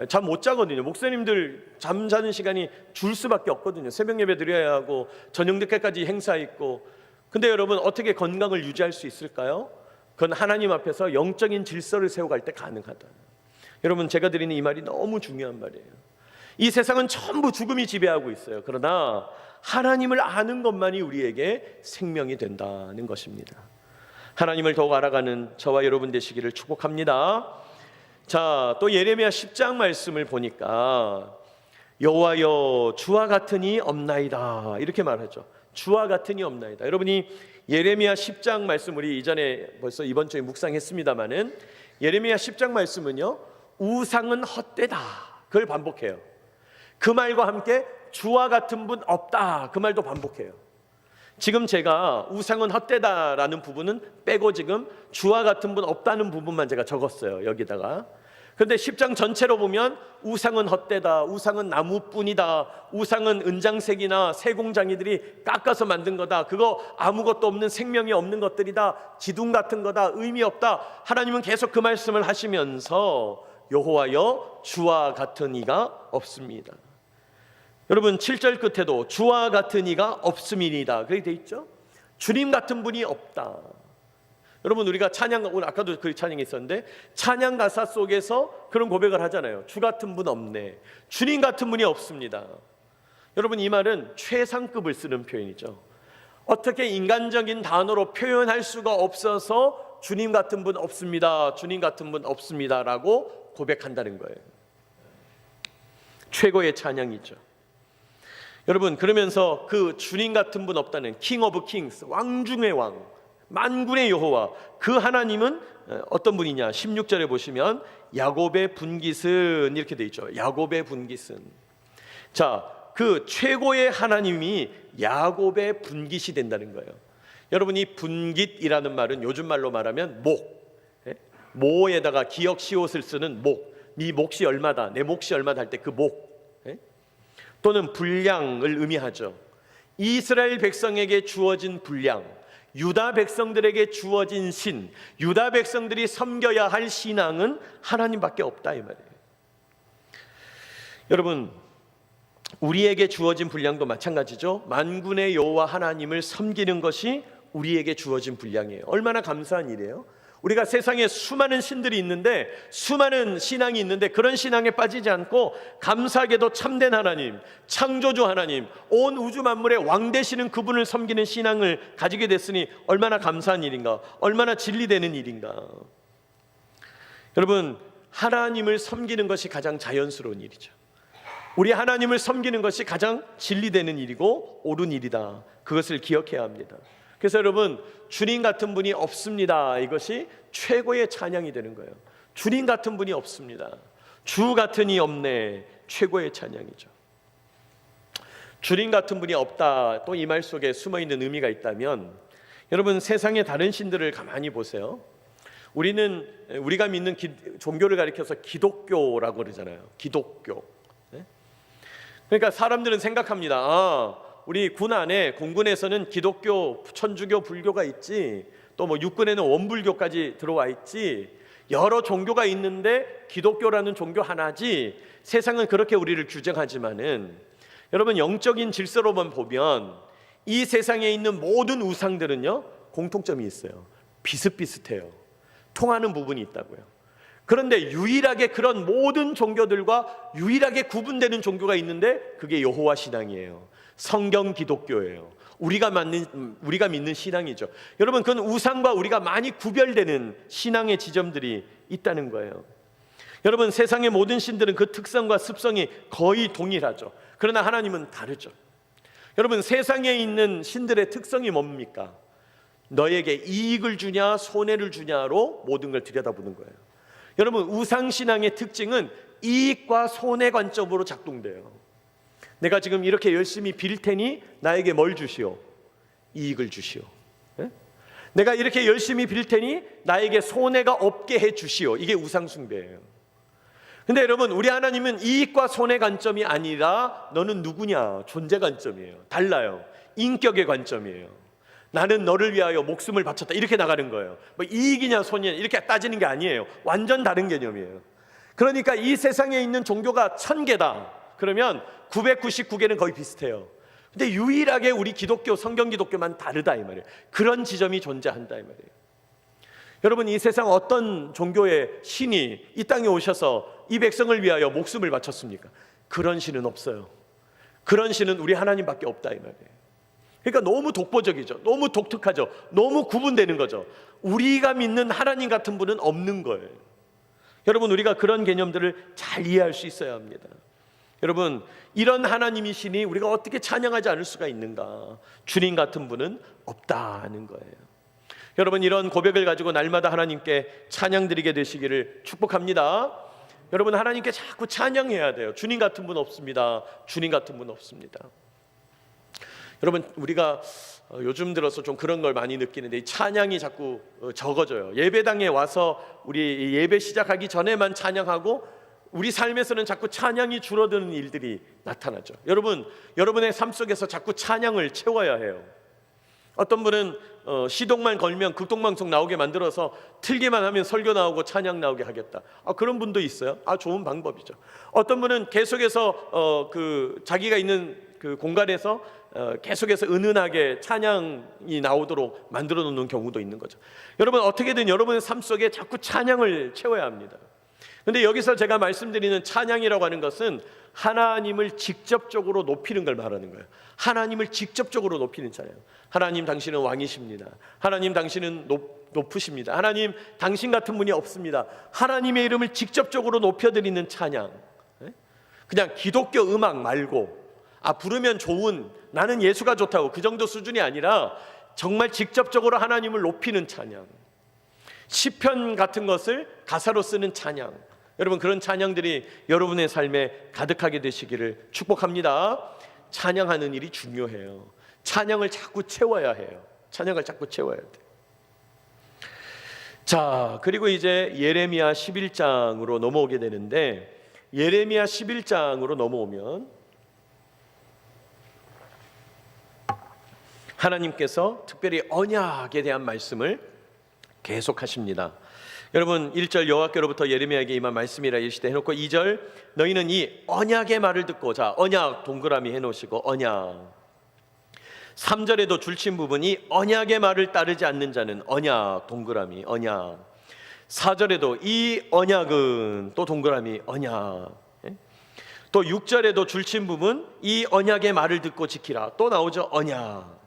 잠 못 자거든요. 목사님들 잠 자는 시간이 줄 수밖에 없거든요. 새벽 예배 드려야 하고 저녁 늦게까지 행사 있고. 근데 여러분, 어떻게 건강을 유지할 수 있을까요? 그건 하나님 앞에서 영적인 질서를 세워갈 때 가능하다. 여러분, 제가 드리는 이 말이 너무 중요한 말이에요. 이 세상은 전부 죽음이 지배하고 있어요. 그러나 하나님을 아는 것만이 우리에게 생명이 된다는 것입니다. 하나님을 더욱 알아가는 저와 여러분 되시기를 축복합니다. 자, 또 예레미야 10장 말씀을 보니까 여호와여 주와 같은 이 없나이다 이렇게 말하죠. 주와 같은 이 없나이다. 여러분이 예레미야 10장 말씀 우리 이전에 벌써 이번 주에 묵상했습니다마는 예레미야 10장 말씀은요, 우상은 헛되다 그걸 반복해요. 그 말과 함께 주와 같은 분 없다 그 말도 반복해요. 지금 제가 우상은 헛되다라는 부분은 빼고 지금 주와 같은 분 없다는 부분만 제가 적었어요, 여기다가. 그런데 10장 전체로 보면 우상은 헛되다, 우상은 나무뿐이다, 우상은 은장색이나 세공장이들이 깎아서 만든 거다, 그거 아무것도 없는 생명이 없는 것들이다, 기둥 같은 거다, 의미 없다. 하나님은 계속 그 말씀을 하시면서 여호와여 주와 같은 이가 없습니다. 여러분 7절 끝에도 주와 같은 이가 없음이니이다 그렇게 돼 있죠. 주님 같은 분이 없다. 여러분 우리가 찬양, 오늘 아까도 그 찬양이 있었는데 찬양 가사 속에서 그런 고백을 하잖아요. 주 같은 분 없네, 주님 같은 분이 없습니다. 여러분 이 말은 최상급을 쓰는 표현이죠. 어떻게 인간적인 단어로 표현할 수가 없어서 주님 같은 분 없습니다, 주님 같은 분 없습니다라고 고백한다는 거예요. 최고의 찬양이죠. 여러분 그러면서 그 주님 같은 분 없다는 킹 오브 킹스, 왕 중의 왕, 만군의 여호와, 그 하나님은 어떤 분이냐? 16절에 보시면 야곱의 분깃은 이렇게 돼 있죠. 야곱의 분깃은. 자, 그 최고의 하나님이 야곱의 분깃이 된다는 거예요. 여러분 이 분깃이라는 말은 요즘 말로 말하면 목, 모에다가 기역 시옷을 쓰는 목, 네 몫이 얼마다, 내 몫이 얼마다 할 때 그 목, 또는 분량을 의미하죠. 이스라엘 백성에게 주어진 분량, 유다 백성들에게 주어진 신, 유다 백성들이 섬겨야 할 신앙은 하나님밖에 없다 이 말이에요. 여러분 우리에게 주어진 분량도 마찬가지죠. 만군의 여호와 하나님을 섬기는 것이 우리에게 주어진 분량이에요. 얼마나 감사한 일이에요. 우리가 세상에 수많은 신들이 있는데, 수많은 신앙이 있는데 그런 신앙에 빠지지 않고 감사하게도 참된 하나님, 창조주 하나님, 온 우주 만물의 왕 되시는 그분을 섬기는 신앙을 가지게 됐으니 얼마나 감사한 일인가, 얼마나 진리되는 일인가. 여러분 하나님을 섬기는 것이 가장 자연스러운 일이죠. 우리 하나님을 섬기는 것이 가장 진리되는 일이고 옳은 일이다. 그것을 기억해야 합니다. 그래서 여러분 주님 같은 분이 없습니다. 이것이 최고의 찬양이 되는 거예요. 주님 같은 분이 없습니다. 주 같은 이 없네. 최고의 찬양이죠. 주님 같은 분이 없다. 또 이 말 속에 숨어있는 의미가 있다면 여러분 세상의 다른 신들을 가만히 보세요. 우리가 믿는 종교를 가리켜서 기독교라고 그러잖아요. 기독교. 그러니까 사람들은 생각합니다. 우리 군 안에 공군에서는 기독교, 천주교, 불교가 있지, 또 뭐 육군에는 원불교까지 들어와 있지, 여러 종교가 있는데 기독교라는 종교 하나지. 세상은 그렇게 우리를 규정하지만은 여러분 영적인 질서로만 보면 이 세상에 있는 모든 우상들은요 공통점이 있어요. 비슷비슷해요. 통하는 부분이 있다고요. 그런데 유일하게 그런 모든 종교들과 유일하게 구분되는 종교가 있는데 그게 여호와 신앙이에요. 성경 기독교예요. 우리가 믿는 신앙이죠. 여러분 그건 우상과 우리가 많이 구별되는 신앙의 지점들이 있다는 거예요. 여러분 세상의 모든 신들은 그 특성과 습성이 거의 동일하죠. 그러나 하나님은 다르죠. 여러분 세상에 있는 신들의 특성이 뭡니까? 너에게 이익을 주냐 손해를 주냐로 모든 걸 들여다보는 거예요. 여러분 우상신앙의 특징은 이익과 손해 관점으로 작동돼요. 내가 지금 이렇게 열심히 빌 테니 나에게 뭘 주시오? 이익을 주시오. 내가 이렇게 열심히 빌 테니 나에게 손해가 없게 해 주시오. 이게 우상 숭배예요. 근데 여러분 우리 하나님은 이익과 손해 관점이 아니라 너는 누구냐 존재 관점이에요. 달라요. 인격의 관점이에요. 나는 너를 위하여 목숨을 바쳤다 이렇게 나가는 거예요. 뭐 이익이냐 손해냐 이렇게 따지는 게 아니에요. 완전 다른 개념이에요. 그러니까 이 세상에 있는 종교가 1000개다 그러면 999개는 거의 비슷해요. 근데 유일하게 우리 기독교, 성경 기독교만 다르다 이 말이에요. 그런 지점이 존재한다 이 말이에요. 여러분 이 세상 어떤 종교의 신이 이 땅에 오셔서 이 백성을 위하여 목숨을 바쳤습니까? 그런 신은 없어요. 그런 신은 우리 하나님밖에 없다 이 말이에요. 그러니까 너무 독보적이죠. 너무 독특하죠. 너무 구분되는 거죠. 우리가 믿는 하나님 같은 분은 없는 거예요. 여러분, 우리가 그런 개념들을 잘 이해할 수 있어야 합니다. 여러분, 이런 하나님이시니 우리가 어떻게 찬양하지 않을 수가 있는가? 주님 같은 분은 없다는 거예요. 여러분, 이런 고백을 가지고 날마다 하나님께 찬양드리게 되시기를 축복합니다. 여러분, 하나님께 자꾸 찬양해야 돼요. 주님 같은 분 없습니다. 주님 같은 분 없습니다. 여러분, 우리가 요즘 들어서 좀 그런 걸 많이 느끼는데, 이 찬양이 자꾸 적어져요. 예배당에 와서 우리 예배 시작하기 전에만 찬양하고 우리 삶에서는 자꾸 찬양이 줄어드는 일들이 나타나죠. 여러분, 여러분의 삶 속에서 자꾸 찬양을 채워야 해요. 어떤 분은 시동만 걸면 극동방송 나오게 만들어서 틀기만 하면 설교 나오고 찬양 나오게 하겠다. 그런 분도 있어요. 좋은 방법이죠. 어떤 분은 계속해서 자기가 있는 그 공간에서 계속해서 은은하게 찬양이 나오도록 만들어 놓는 경우도 있는 거죠. 여러분, 어떻게든 여러분의 삶 속에 자꾸 찬양을 채워야 합니다. 근데 여기서 제가 말씀드리는 찬양이라고 하는 것은 하나님을 직접적으로 높이는 걸 말하는 거예요. 하나님을 직접적으로 높이는 찬양. 하나님, 당신은 왕이십니다. 하나님, 당신은 높으십니다. 하나님, 당신 같은 분이 없습니다. 하나님의 이름을 직접적으로 높여드리는 찬양. 그냥 기독교 음악 말고 부르면 좋은, 나는 예수가 좋다고 그 정도 수준이 아니라 정말 직접적으로 하나님을 높이는 찬양, 시편 같은 것을 가사로 쓰는 찬양. 여러분, 그런 찬양들이 여러분의 삶에 가득하게 되시기를 축복합니다. 찬양하는 일이 중요해요. 찬양을 자꾸 채워야 해요. 찬양을 자꾸 채워야 돼요. 자, 그리고 이제 예레미야 11장으로 넘어오게 되는데, 예레미야 11장으로 넘어오면 하나님께서 특별히 언약에 대한 말씀을 계속하십니다. 여러분, 1절 여호와께로부터 예레미야에게 임한 말씀이라 이르시되 해놓고 2절 너희는 이 언약의 말을 듣고, 자, 언약 동그라미 해놓으시고 언약. 3절에도 줄친 부분이 언약의 말을 따르지 않는 자는 언약 동그라미 언약. 4절에도 이 언약은 또 동그라미 언약. 또 6절에도 줄친 부분 이 언약의 말을 듣고 지키라 또 나오죠. 언약.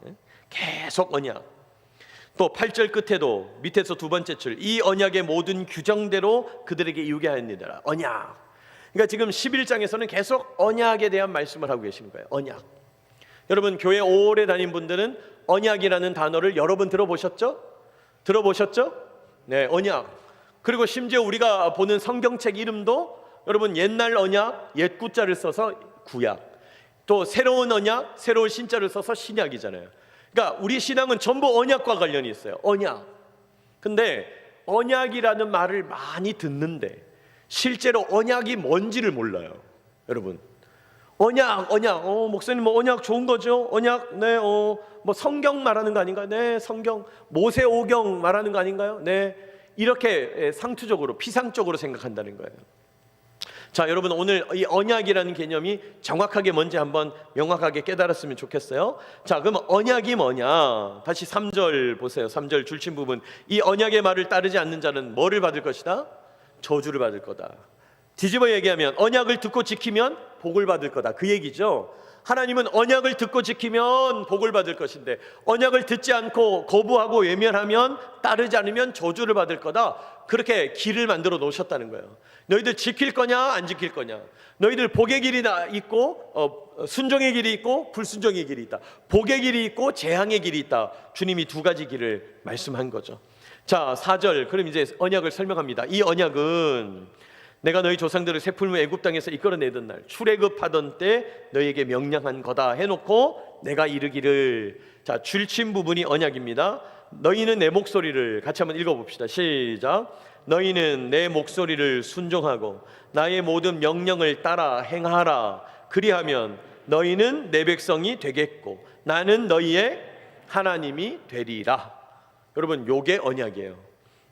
계속 언약. 또 8절 끝에도 밑에서 두 번째 줄 이 언약의 모든 규정대로 그들에게 이루게 하였느니라. 언약. 그러니까 지금 11장에서는 계속 언약에 대한 말씀을 하고 계신 거예요. 언약. 여러분, 교회 오래 다닌 분들은 언약이라는 단어를 여러 번 들어보셨죠? 들어보셨죠? 네, 언약. 그리고 심지어 우리가 보는 성경책 이름도 여러분 옛날 언약, 옛 구자를 써서 구약, 또 새로운 언약, 새로운 신자를 써서 신약이잖아요. 그러니까 우리 신앙은 전부 언약과 관련이 있어요. 언약. 근데 언약이라는 말을 많이 듣는데 실제로 언약이 뭔지를 몰라요. 여러분, 언약, 목사님 뭐 언약 좋은 거죠? 언약, 네, 뭐 성경 말하는 거 아닌가요? 네, 성경, 모세오경 말하는 거 아닌가요? 네, 이렇게 상투적으로, 피상적으로 생각한다는 거예요. 자, 여러분, 오늘 이 언약이라는 개념이 정확하게 뭔지 한번 명확하게 깨달았으면 좋겠어요. 자, 그럼 언약이 뭐냐? 다시 3절 보세요. 3절 줄친 부분. 이 언약의 말을 따르지 않는 자는 뭐를 받을 것이다? 저주를 받을 거다. 뒤집어 얘기하면 언약을 듣고 지키면 복을 받을 거다, 그 얘기죠. 하나님은 언약을 듣고 지키면 복을 받을 것인데 언약을 듣지 않고 거부하고 외면하면, 따르지 않으면 저주를 받을 거다. 그렇게 길을 만들어 놓으셨다는 거예요. 너희들 지킬 거냐 안 지킬 거냐. 너희들 복의 길이 있고 순종의 길이 있고 불순종의 길이 있다. 복의 길이 있고 재앙의 길이 있다. 주님이 두 가지 길을 말씀한 거죠. 자, 4절. 그럼 이제 언약을 설명합니다. 이 언약은 내가 너희 조상들을 새 풀무 애굽 땅에서 이끌어내던 날 출애굽하던 때 너희에게 명령한 거다 해놓고 내가 이르기를, 자, 줄친 부분이 언약입니다. 너희는 내 목소리를, 같이 한번 읽어봅시다. 시작. 너희는 내 목소리를 순종하고 나의 모든 명령을 따라 행하라. 그리하면 너희는 내 백성이 되겠고 나는 너희의 하나님이 되리라. 여러분, 요게 언약이에요.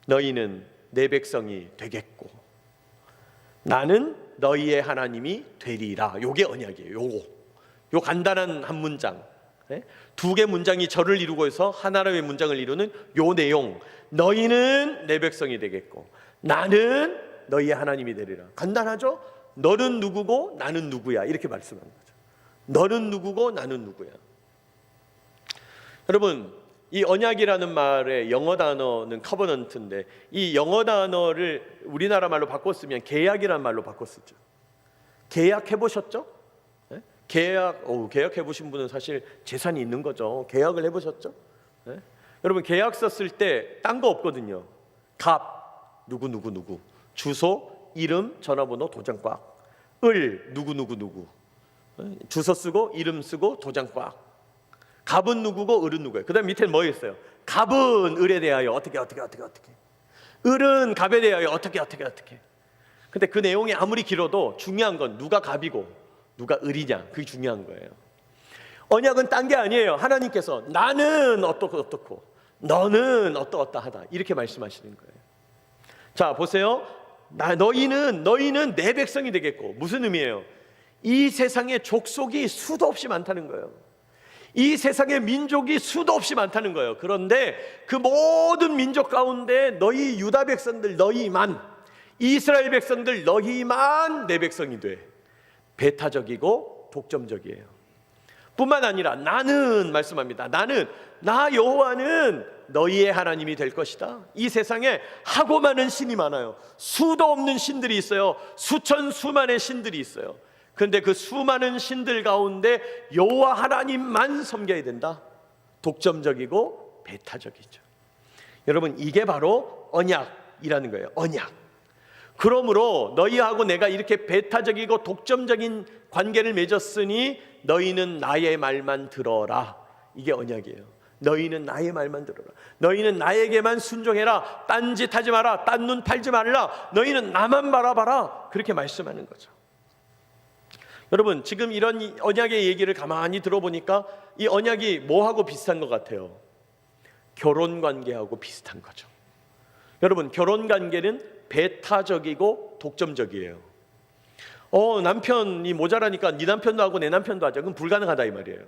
너희는 내 백성이 되겠고 나는 너희의 하나님이 되리라. 요게 언약이에요. 요 간단한 한 문장, 두 개 문장이 절을 이루고 있어 하나의 문장을 이루는 요 내용. 너희는 내 백성이 되겠고 나는 너희의 하나님이 되리라. 간단하죠? 너는 누구고 나는 누구야, 이렇게 말씀하는 거죠. 너는 누구고 나는 누구야. 여러분, 이 언약이라는 말의 영어 단어는 커버넌트인데 이 영어 단어를 우리나라 말로 바꿨으면 계약이라는 말로 바꿨었죠. 계약해 보셨죠? 네? 계약해 보신 분은 사실 재산이 있는 거죠. 계약을 해 보셨죠? 네? 여러분, 계약 썼을 때 딴 거 없거든요. 갑 누구 주소, 이름, 전화번호, 도장 꽉. 을 누구 주소 쓰고 이름 쓰고 도장 꽉. 갑은 누구고 을은 누구예요. 그 다음 밑에는 뭐 있어요? 갑은 을에 대하여 어떻게. 을은 갑에 대하여 어떻게. 근데 그 내용이 아무리 길어도 중요한 건 누가 갑이고 누가 을이냐, 그게 중요한 거예요. 언약은 딴 게 아니에요. 하나님께서 나는 어떻고 너는 어떠하다 이렇게 말씀하시는 거예요. 자, 보세요. 너희는 내 백성이 되겠고, 무슨 의미예요? 이 세상에 족속이 수도 없이 많다는 거예요. 이 세상에 민족이 수도 없이 많다는 거예요. 그런데 그 모든 민족 가운데 너희 유다 백성들 너희만, 이스라엘 백성들 너희만 내 백성이 돼. 배타적이고 독점적이에요. 뿐만 아니라 나는 말씀합니다. 나 여호와는 너희의 하나님이 될 것이다. 이 세상에 하고 많은 신이 많아요. 수도 없는 신들이 있어요. 수천 수만의 신들이 있어요. 그런데 그 수많은 신들 가운데 여호와 하나님만 섬겨야 된다. 독점적이고 배타적이죠. 여러분, 이게 바로 언약이라는 거예요. 언약. 그러므로 너희하고 내가 이렇게 배타적이고 독점적인 관계를 맺었으니 너희는 나의 말만 들어라. 이게 언약이에요. 너희는 나의 말만 들어라. 너희는 나에게만 순종해라. 딴짓 하지 마라. 딴 눈 팔지 말라. 너희는 나만 바라봐라. 그렇게 말씀하는 거죠. 여러분, 지금 이런 언약의 얘기를 가만히 들어보니까 이 언약이 뭐하고 비슷한 것 같아요? 결혼관계하고 비슷한 거죠. 여러분, 결혼관계는 배타적이고 독점적이에요. 남편이 모자라니까 네 남편도 하고 내 남편도 하자. 그건 불가능하다 이 말이에요.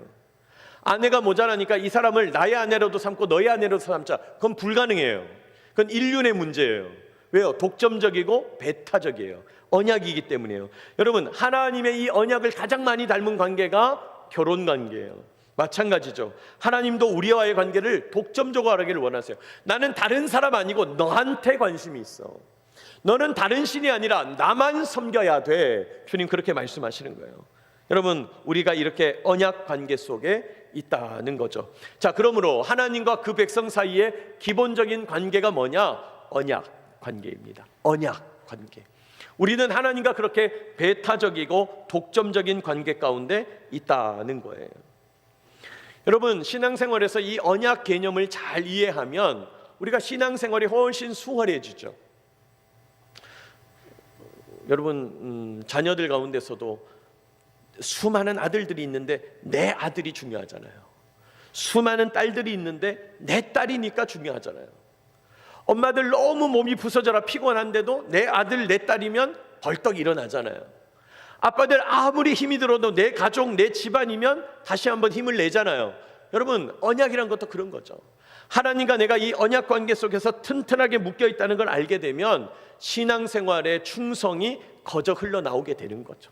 아내가 모자라니까 이 사람을 나의 아내로도 삼고 너의 아내로도 삼자. 그건 불가능해요. 그건 인륜의 문제예요. 왜요? 독점적이고 배타적이에요. 언약이기 때문이에요. 여러분, 하나님의 이 언약을 가장 많이 닮은 관계가 결혼관계예요. 마찬가지죠. 하나님도 우리와의 관계를 독점적으로 하기를 원하세요. 나는 다른 사람 아니고 너한테 관심이 있어. 너는 다른 신이 아니라 나만 섬겨야 돼. 주님 그렇게 말씀하시는 거예요. 여러분, 우리가 이렇게 언약 관계 속에 있다는 거죠. 자, 그러므로 하나님과 그 백성 사이에 기본적인 관계가 뭐냐? 언약 관계입니다. 언약 관계. 우리는 하나님과 그렇게 배타적이고 독점적인 관계 가운데 있다는 거예요. 여러분, 신앙생활에서 이 언약 개념을 잘 이해하면 우리가 신앙생활이 훨씬 수월해지죠. 여러분, 자녀들 가운데서도 수많은 아들들이 있는데 내 아들이 중요하잖아요. 수많은 딸들이 있는데 내 딸이니까 중요하잖아요. 엄마들 너무 몸이 부서져라 피곤한데도 내 아들 내 딸이면 벌떡 일어나잖아요. 아빠들 아무리 힘이 들어도 내 가족 내 집안이면 다시 한번 힘을 내잖아요. 여러분, 언약이란 것도 그런 거죠. 하나님과 내가 이 언약 관계 속에서 튼튼하게 묶여 있다는 걸 알게 되면 신앙생활의 충성이 거저 흘러나오게 되는 거죠.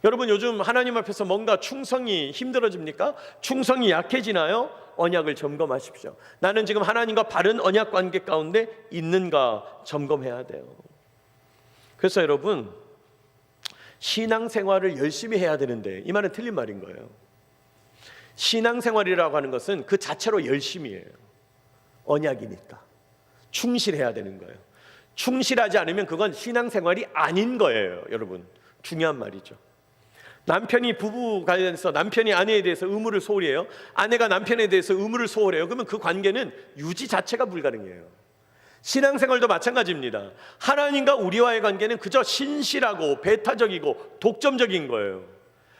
여러분, 요즘 하나님 앞에서 뭔가 충성이 힘들어집니까? 충성이 약해지나요? 언약을 점검하십시오. 나는 지금 하나님과 바른 언약 관계 가운데 있는가 점검해야 돼요. 그래서 여러분, 신앙생활을 열심히 해야 되는데 이 말은 틀린 말인 거예요. 신앙생활이라고 하는 것은 그 자체로 열심이에요. 언약이니까 충실해야 되는 거예요. 충실하지 않으면 그건 신앙생활이 아닌 거예요. 여러분, 중요한 말이죠. 남편이 부부 관계에서 남편이 아내에 대해서 의무를 소홀히 해요. 아내가 남편에 대해서 의무를 소홀해요. 그러면 그 관계는 유지 자체가 불가능해요. 신앙생활도 마찬가지입니다. 하나님과 우리와의 관계는 그저 신실하고 배타적이고 독점적인 거예요.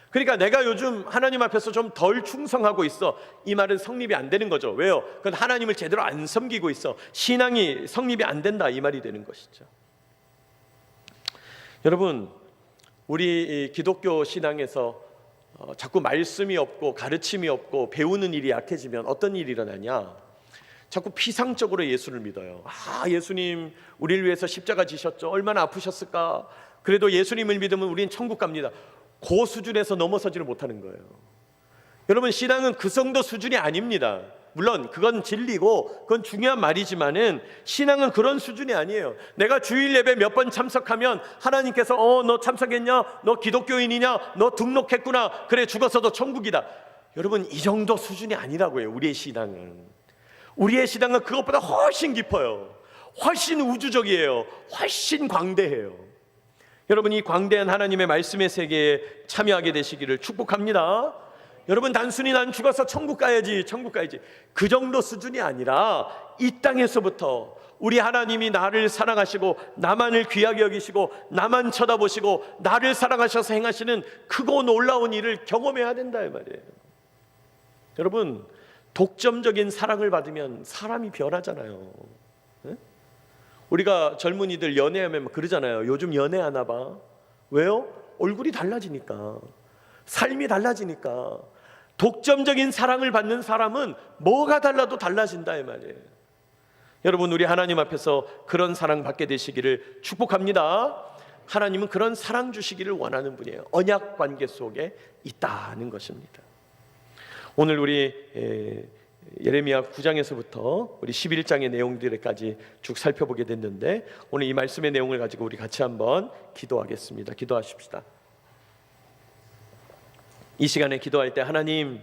그러니까 내가 요즘 하나님 앞에서 좀 덜 충성하고 있어, 이 말은 성립이 안 되는 거죠. 왜요? 그건 하나님을 제대로 안 섬기고 있어. 신앙이 성립이 안 된다, 이 말이 되는 것이죠. 여러분, 우리 기독교 신앙에서 자꾸 말씀이 없고 가르침이 없고 배우는 일이 약해지면 어떤 일이 일어나냐? 자꾸 피상적으로 예수를 믿어요. 예수님 우리를 위해서 십자가 지셨죠. 얼마나 아프셨을까? 그래도 예수님을 믿으면 우리는 천국 갑니다. 그 수준에서 넘어서지를 못하는 거예요. 여러분, 신앙은 그 정도 수준이 아닙니다. 물론 그건 진리고 그건 중요한 말이지만은 신앙은 그런 수준이 아니에요. 내가 주일 예배 몇 번 참석하면 하나님께서 너 참석했냐? 너 기독교인이냐? 너 등록했구나. 그래 죽었어도 천국이다. 여러분 이 정도 수준이 아니라고요. 우리의 신앙은 그것보다 훨씬 깊어요. 훨씬 우주적이에요. 훨씬 광대해요. 여러분 이 광대한 하나님의 말씀의 세계에 참여하게 되시기를 축복합니다. 여러분 단순히 난 죽어서 천국 가야지 그 정도 수준이 아니라 이 땅에서부터 우리 하나님이 나를 사랑하시고 나만을 귀하게 여기시고 나만 쳐다보시고 나를 사랑하셔서 행하시는 크고 놀라운 일을 경험해야 된다 이 말이에요. 여러분 독점적인 사랑을 받으면 사람이 변하잖아요. 우리가 젊은이들 연애하면 그러잖아요. 요즘 연애하나 봐. 왜요? 얼굴이 달라지니까, 삶이 달라지니까. 독점적인 사랑을 받는 사람은 뭐가 달라도 달라진다 이 말이에요. 여러분 우리 하나님 앞에서 그런 사랑 받게 되시기를 축복합니다. 하나님은 그런 사랑 주시기를 원하는 분이에요. 언약 관계 속에 있다는 것입니다. 오늘 우리 예레미야 9장에서부터 우리 11장의 내용들까지 쭉 살펴보게 됐는데 오늘 이 말씀의 내용을 가지고 우리 같이 한번 기도하겠습니다. 기도하십시다. 이 시간에 기도할 때 하나님,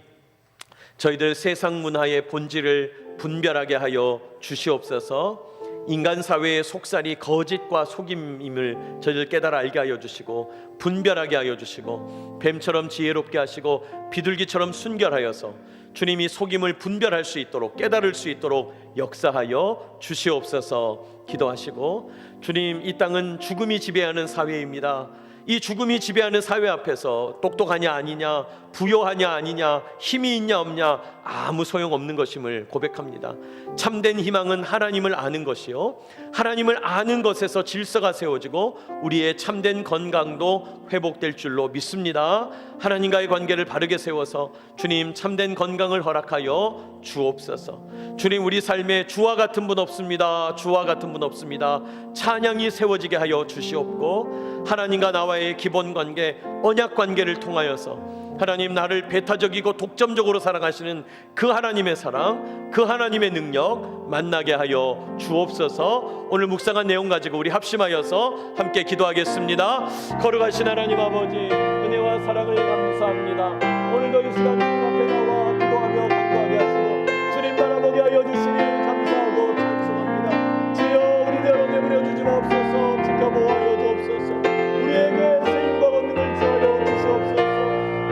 저희들 세상 문화의 본질을 분별하게 하여 주시옵소서. 인간 사회의 속살이 거짓과 속임임을 저희들 깨달아 알게 하여 주시고 분별하게 하여 주시고 뱀처럼 지혜롭게 하시고 비둘기처럼 순결하여서 주님이 속임을 분별할 수 있도록 깨달을 수 있도록 역사하여 주시옵소서 기도하시고, 주님 이 땅은 죽음이 지배하는 사회입니다. 이 죽음이 지배하는 사회 앞에서 똑똑하냐 아니냐, 부요하냐 아니냐, 힘이 있냐 없냐 아무 소용없는 것임을 고백합니다. 참된 희망은 하나님을 아는 것이요, 하나님을 아는 것에서 질서가 세워지고 우리의 참된 건강도 회복될 줄로 믿습니다. 하나님과의 관계를 바르게 세워서 주님 참된 건강을 허락하여 주옵소서. 주님 우리 삶에 주와 같은 분 없습니다. 주와 같은 분 없습니다. 찬양이 세워지게 하여 주시옵고, 하나님과 나와의 기본 관계, 언약 관계를 통하여서 하나님 나를 배타적이고 독점적으로 사랑하시는 그 하나님의 사랑, 그 하나님의 능력 만나게 하여 주옵소서. 오늘 묵상한 내용 가지고 우리 합심하여서 함께 기도하겠습니다. 거룩하신 하나님 아버지, 은혜와 사랑을 감사합니다. 오늘도 이 시간 주님 앞에 나와 기도하며 간구하게 하시고 주님 바라보게 하여 주시니 감사하고 찬송합니다. 주여 우리대로 내버려 주지 마옵소서. 지켜보아여 주옵소서. 우리에게 쓰임과 권능을 주하여 주시옵소서.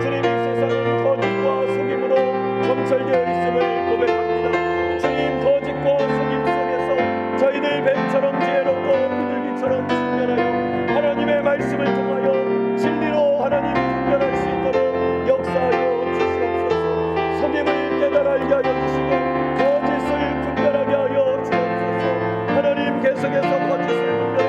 주님 이 세상은 거짓과 속임으로 점철되어 있음을 고백합니다. 주님 거짓과 속임 속에서 저희들 뱀처럼 지혜롭고 비둘기처럼 순결하여 하나님의 말씀을 통하여 진리로 하나님 분별할 수 있도록 역사하여 주시옵소서. 속임을 깨달아 알게 하여 주시고 거짓을 분별하게 하여 주옵소서. 하나님 계속해서 거짓을 분별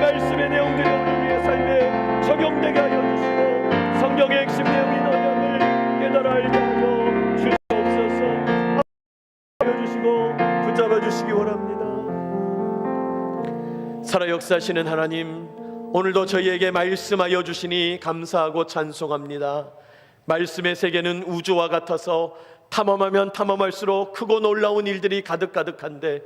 말씀의 내용들이 우리의 삶에 적용되게 하여 주시고 성경의 핵심 내용인 언약을 깨달아 알게 하여 주시옵소서. 하여 주시고 붙잡아 주시기 원합니다. 살아 역사하시는 하나님, 오늘도 저희에게 말씀하여 주시니 감사하고 찬송합니다. 말씀의 세계는 우주와 같아서 탐험하면 탐험할수록 크고 놀라운 일들이 가득가득한데,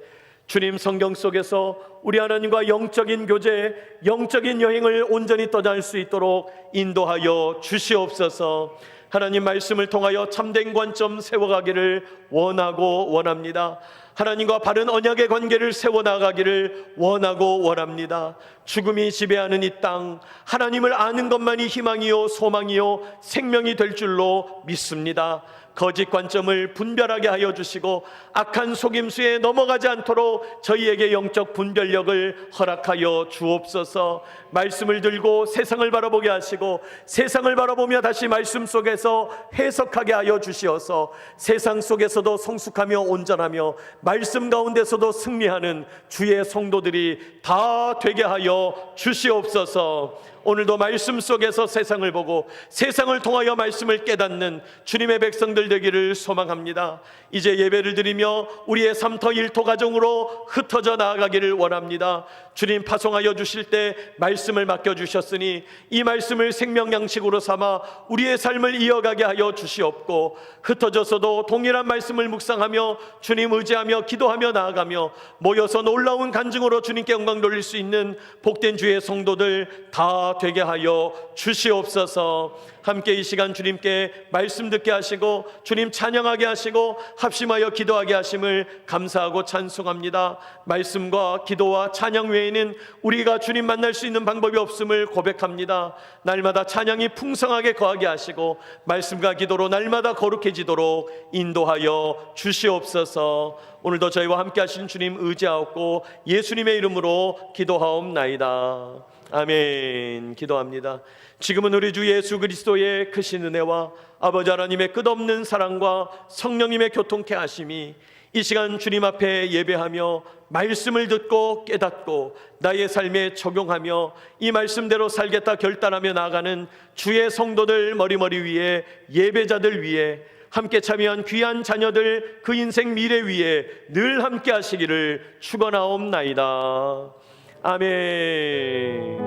주님 성경 속에서 우리 하나님과 영적인 교제, 영적인 여행을 온전히 떠날 수 있도록 인도하여 주시옵소서. 하나님 말씀을 통하여 참된 관점 세워가기를 원하고 원합니다. 하나님과 바른 언약의 관계를 세워나가기를 원하고 원합니다. 죽음이 지배하는 이 땅, 하나님을 아는 것만이 희망이요 소망이요 생명이 될 줄로 믿습니다. 거짓 관점을 분별하게 하여 주시고 악한 속임수에 넘어가지 않도록 저희에게 영적 분별력을 허락하여 주옵소서. 말씀을 들고 세상을 바라보게 하시고 세상을 바라보며 다시 말씀 속에서 해석하게 하여 주시어서 세상 속에서도 성숙하며 온전하며 말씀 가운데서도 승리하는 주의 성도들이 다 되게 하여 주시옵소서. 오늘도 말씀 속에서 세상을 보고 세상을 통하여 말씀을 깨닫는 주님의 백성들 되기를 소망합니다. 이제 예배를 드리며 우리의 삼터 일터 가정으로 흩어져 나아가기를 원합니다. 주님 파송하여 주실 때 말씀을 맡겨주셨으니 이 말씀을 생명 양식으로 삼아 우리의 삶을 이어가게 하여 주시옵고, 흩어져서도 동일한 말씀을 묵상하며 주님 의지하며 기도하며 나아가며 모여서 놀라운 간증으로 주님께 영광 돌릴 수 있는 복된 주의 성도들 다 되게 하여 주시옵소서. 함께 이 시간 주님께 말씀 듣게 하시고 주님 찬양하게 하시고 합심하여 기도하게 하심을 감사하고 찬송합니다. 말씀과 기도와 찬양 외에는 우리가 주님 만날 수 있는 방법이 없음을 고백합니다. 날마다 찬양이 풍성하게 거하게 하시고 말씀과 기도로 날마다 거룩해지도록 인도하여 주시옵소서. 오늘도 저희와 함께 하신 주님 의지하옵고 예수님의 이름으로 기도하옵나이다. 아멘. 기도합니다. 지금은 우리 주 예수 그리스도의 크신 은혜와 아버지 하나님의 끝없는 사랑과 성령님의 교통케 하심이 이 시간 주님 앞에 예배하며 말씀을 듣고 깨닫고 나의 삶에 적용하며 이 말씀대로 살겠다 결단하며 나아가는 주의 성도들 머리머리 위에 예배자들 위에 함께 참여한 귀한 자녀들 그 인생 미래 위에 늘 함께 하시기를 축원하옵나이다. 아멘.